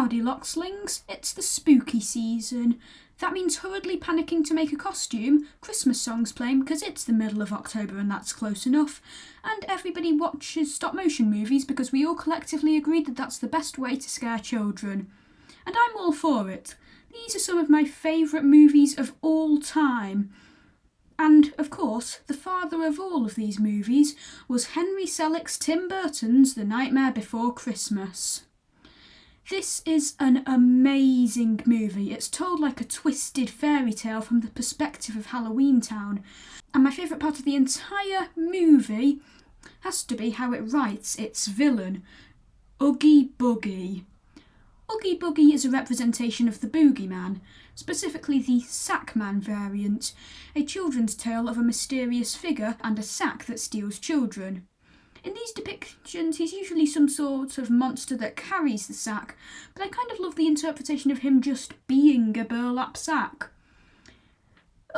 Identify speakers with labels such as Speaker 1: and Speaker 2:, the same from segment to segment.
Speaker 1: Howdy Lockslings, it's the spooky season. That means hurriedly panicking to make a costume, Christmas songs playing because it's the middle of October and that's close enough, and everybody watches stop motion movies because we all collectively agreed that that's the best way to scare children. And I'm all for it. These are some of my favourite movies of all time. And, of course, the father of all of these movies was Henry Selick's Tim Burton's The Nightmare Before Christmas. This is an amazing movie. It's told like a twisted fairy tale from the perspective of Halloween Town. And my favourite part of the entire movie has to be how it writes its villain, Oogie Boogie. Oogie Boogie is a representation of the boogeyman, specifically the Sackman variant, a children's tale of a mysterious figure and a sack that steals children. In these depictions, he's usually some sort of monster that carries the sack, but I kind of love the interpretation of him just being a burlap sack.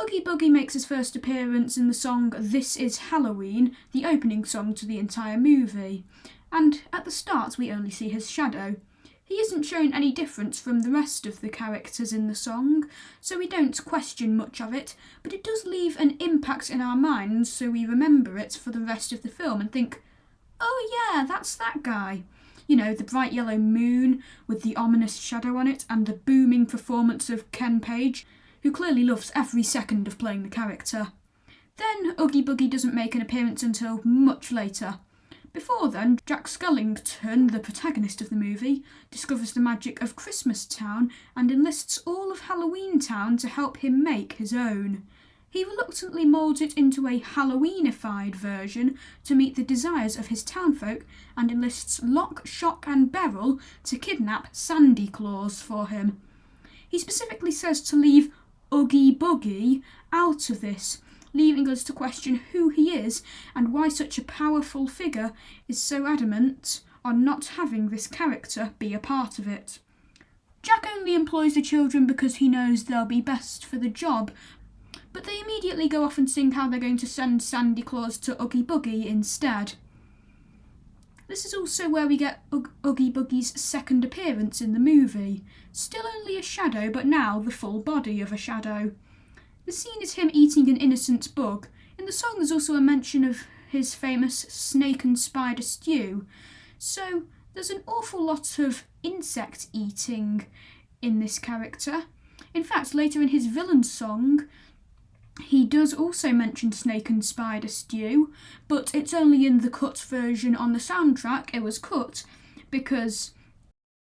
Speaker 1: Oogie Boogie makes his first appearance in the song This Is Halloween, the opening song to the entire movie, and at the start we only see his shadow. He isn't shown any difference from the rest of the characters in the song, so we don't question much of it, but it does leave an impact in our minds so we remember it for the rest of the film and think, oh yeah, that's that guy. You know, the bright yellow moon with the ominous shadow on it and the booming performance of Ken Page, who clearly loves every second of playing the character. Then Oogie Boogie doesn't make an appearance until much later. Before then, Jack Skellington, the protagonist of the movie, discovers the magic of Christmas Town and enlists all of Halloween Town to help him make his own. He reluctantly moulds it into a Halloweenified version to meet the desires of his townfolk and enlists Lock, Shock and Beryl to kidnap Sandy Claus for him. He specifically says to leave Oogie Boogie out of this, leaving us to question who he is and why such a powerful figure is so adamant on not having this character be a part of it. Jack only employs the children because he knows they'll be best for the job, but they immediately go off and sing how they're going to send Sandy Claus to Oogie Boogie instead. This is also where we get Oogie Boogie's second appearance in the movie. Still only a shadow, but now the full body of a shadow. The scene is him eating an innocent bug. In the song there's also a mention of his famous snake and spider stew. So there's an awful lot of insect eating in this character. In fact, later in his villain song, he does also mention snake and spider stew, but it's only in the cut version on the soundtrack. It was cut because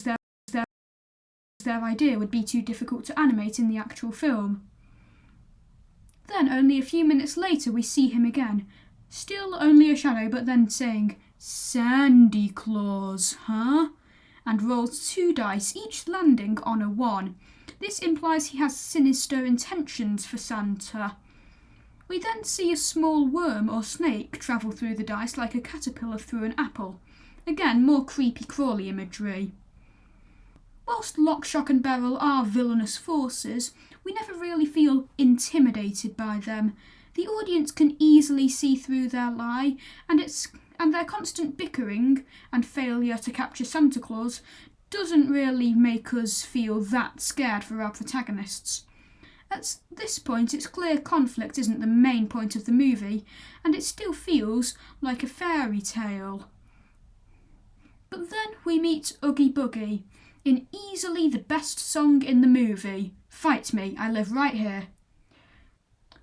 Speaker 1: their idea would be too difficult to animate in the actual film. Then, only a few minutes later, we see him again. Still only a shadow, but then saying, Sandy Claus, huh? And rolls 2 dice, each landing on a 1. This implies he has sinister intentions for Santa. We then see a small worm or snake travel through the dice like a caterpillar through an apple. Again, more creepy crawly imagery. Whilst Lock, Shock and Beryl are villainous forces, we never really feel intimidated by them. The audience can easily see through their lie, and their constant bickering and failure to capture Santa Claus doesn't really make us feel that scared for our protagonists. At this point, it's clear conflict isn't the main point of the movie, and it still feels like a fairy tale. But then we meet Oogie Boogie, in easily the best song in the movie, Fight Me, I Live Right Here.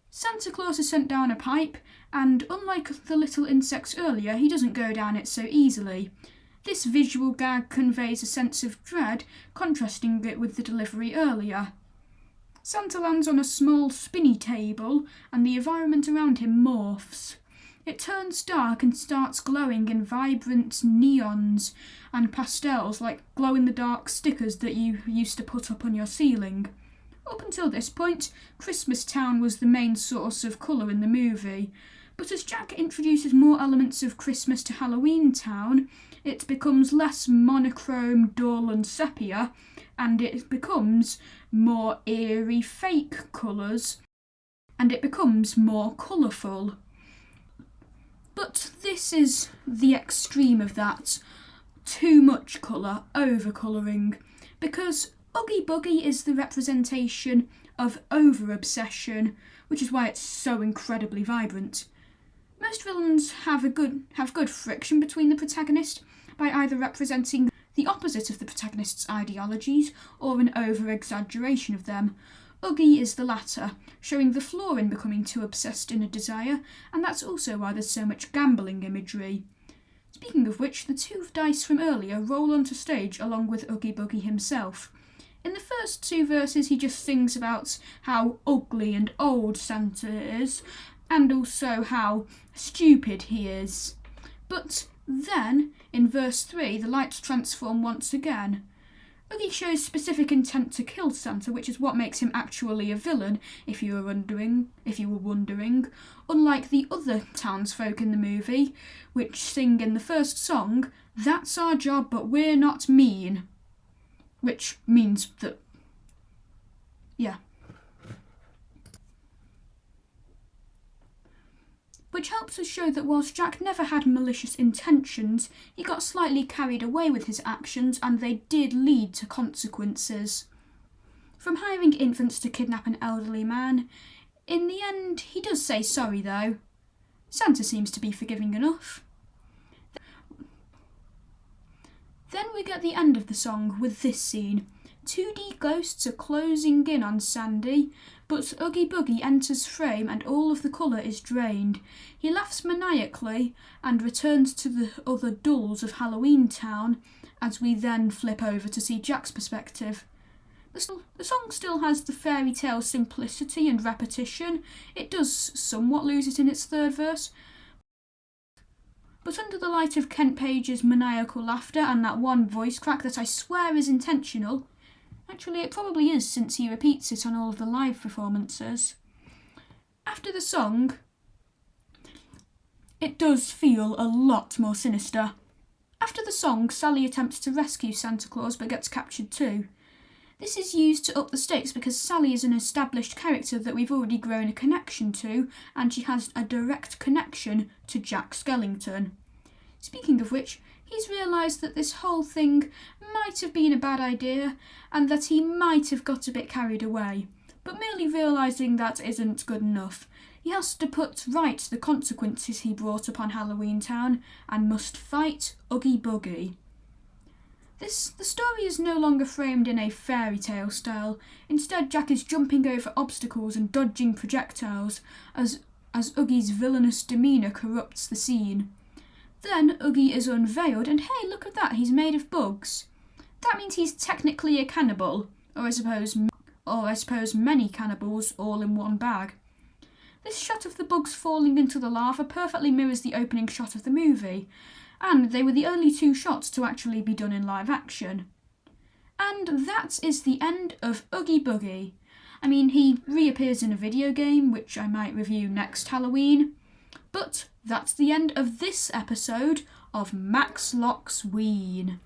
Speaker 1: Santa Claus is sent down a pipe, and unlike the little insects earlier, he doesn't go down it so easily. This visual gag conveys a sense of dread, contrasting it with the delivery earlier. Santa lands on a small spinny table, and the environment around him morphs. It turns dark and starts glowing in vibrant neons and pastels like glow-in-the-dark stickers that you used to put up on your ceiling. Up until this point, Christmas Town was the main source of colour in the movie, but as Jack introduces more elements of Christmas to Halloween Town, it becomes less monochrome, dull and sepia, and it becomes more eerie fake colours, and it becomes more colourful. But this is the extreme of that. too much colour, over-colouring, because Oogie Boogie is the representation of over-obsession, which is why it's so incredibly vibrant. Most villains have good friction between the protagonist by either representing the opposite of the protagonist's ideologies or an over-exaggeration of them. Oogie is the latter, showing the flaw in becoming too obsessed in a desire, and that's also why there's so much gambling imagery. Speaking of which, the two dice from earlier roll onto stage along with Oogie Boogie himself. In the first two verses he just sings about how ugly and old Santa is, and also how stupid he is. But then, in verse 3, the lights transform once again. Oogie shows specific intent to kill Santa, which is what makes him actually a villain, if you were wondering, unlike the other townsfolk in the movie, which sing in the first song, "That's our job, but we're not mean." Which means that, which helps us show that whilst Jack never had malicious intentions, he got slightly carried away with his actions and they did lead to consequences. From hiring infants to kidnap an elderly man, in the end he does say sorry though. Santa seems to be forgiving enough. Then we get the end of the song with this scene. 2D ghosts are closing in on Sandy, but Oogie Boogie enters frame and all of the colour is drained. He laughs maniacally and returns to the other dulls of Halloween Town as we then flip over to see Jack's perspective. The song still has the fairy tale simplicity and repetition. It does somewhat lose it in its third verse, but under the light of Kent Page's maniacal laughter and that one voice crack that I swear is intentional, actually it probably is since he repeats it on all of the live performances, after the song, it does feel a lot more sinister. After the song, Sally attempts to rescue Santa Claus but gets captured too. This is used to up the stakes because Sally is an established character that we've already grown a connection to, and she has a direct connection to Jack Skellington. Speaking of which, he's realised that this whole thing might have been a bad idea, and that he might have got a bit carried away. But merely realising that isn't good enough. He has to put right the consequences he brought upon Halloween Town, and must fight Oogie Boogie. The story is no longer framed in a fairy tale style. Instead, Jack is jumping over obstacles and dodging projectiles as Oogie's villainous demeanour corrupts the scene. Then Oogie is unveiled and hey, look at that, he's made of bugs. That means he's technically a cannibal, or I suppose many cannibals all in one bag. This shot of the bugs falling into the lava perfectly mirrors the opening shot of the movie, and they were the only two shots to actually be done in live action. And that is the end of Oogie Boogie. I mean, he reappears in a video game, which I might review next Halloween, but that's the end of this episode of Max Locke's Ween.